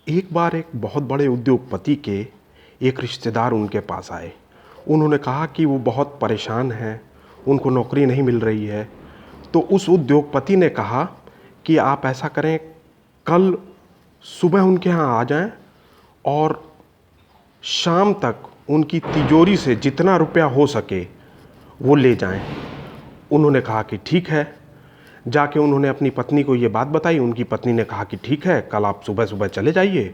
एक बार एक बहुत बड़े उद्योगपति के एक रिश्तेदार उनके पास आए। उन्होंने कहा कि वो बहुत परेशान हैं, उनको नौकरी नहीं मिल रही है। तो उस उद्योगपति ने कहा कि आप ऐसा करें, कल सुबह उनके यहाँ आ जाएं और शाम तक उनकी तिजोरी से जितना रुपया हो सके वो ले जाएं। उन्होंने कहा कि ठीक है। जाके उन्होंने अपनी पत्नी को ये बात बताई। उनकी पत्नी ने कहा कि ठीक है, कल आप सुबह सुबह चले जाइए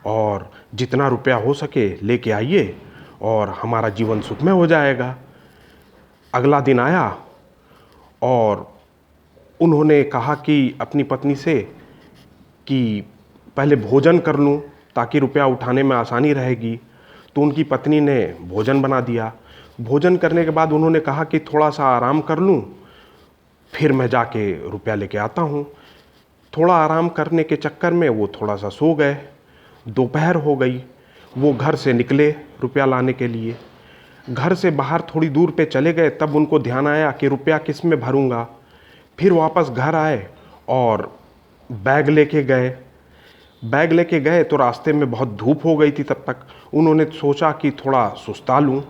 और जितना रुपया हो सके लेके आइए और हमारा जीवन सुखमय हो जाएगा। अगला दिन आया और उन्होंने कहा कि अपनी पत्नी से कि पहले भोजन कर लूं ताकि रुपया उठाने में आसानी रहेगी। तो उनकी पत्नी ने भोजन बना दिया। भोजन करने के बाद उन्होंने कहा कि थोड़ा सा आराम कर लूं, फिर मैं जाके रुपया लेके आता हूँ। थोड़ा आराम करने के चक्कर में वो थोड़ा सा सो गए। दोपहर हो गई। वो घर से निकले रुपया लाने के लिए। घर से बाहर थोड़ी दूर पे चले गए, तब उनको ध्यान आया कि रुपया किस में भरूंगा। फिर वापस घर आए और बैग लेके गए तो रास्ते में बहुत धूप हो गई थी। तब तक उन्होंने सोचा कि थोड़ा सुस्ता लूं।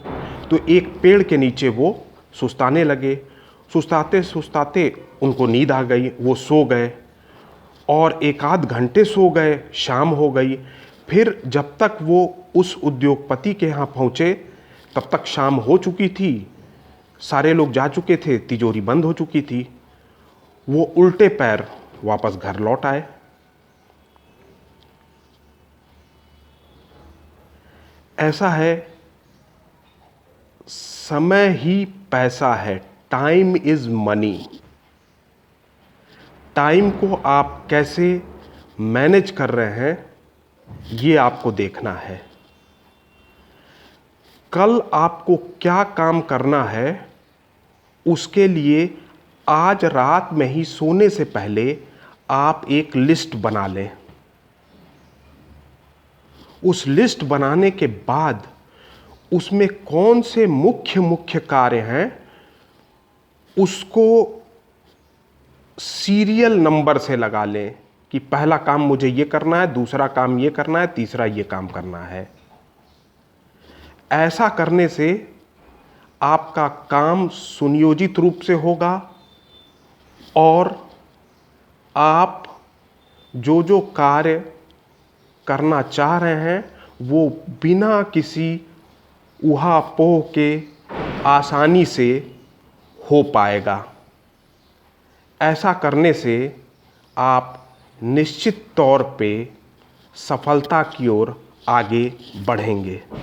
तो एक पेड़ के नीचे वो सुस्ताने लगे। सुस्ताते सुस्ताते उनको नींद आ गई। वो सो गए और एक आध घंटे सो गए। शाम हो गई। फिर जब तक वो उस उद्योगपति के यहाँ पहुँचे तब तक शाम हो चुकी थी। सारे लोग जा चुके थे, तिजोरी बंद हो चुकी थी। वो उल्टे पैर वापस घर लौट आए। ऐसा है, समय ही पैसा है। Time is money. टाइम को आप कैसे मैनेज कर रहे हैं ये आपको देखना है। कल आपको क्या काम करना है उसके लिए आज रात में ही सोने से पहले आप एक लिस्ट बना लें। उस लिस्ट बनाने के बाद उसमें कौन से मुख्य मुख्य कार्य हैं उसको सीरियल नंबर से लगा लें कि पहला काम मुझे ये करना है, दूसरा काम ये करना है, तीसरा ये काम करना है। ऐसा करने से आपका काम सुनियोजित रूप से होगा और आप जो जो कार्य करना चाह रहे हैं वो बिना किसी ऊहापोह के आसानी से हो पाएगा। ऐसा करने से आप निश्चित तौर पे सफलता की ओर आगे बढ़ेंगे।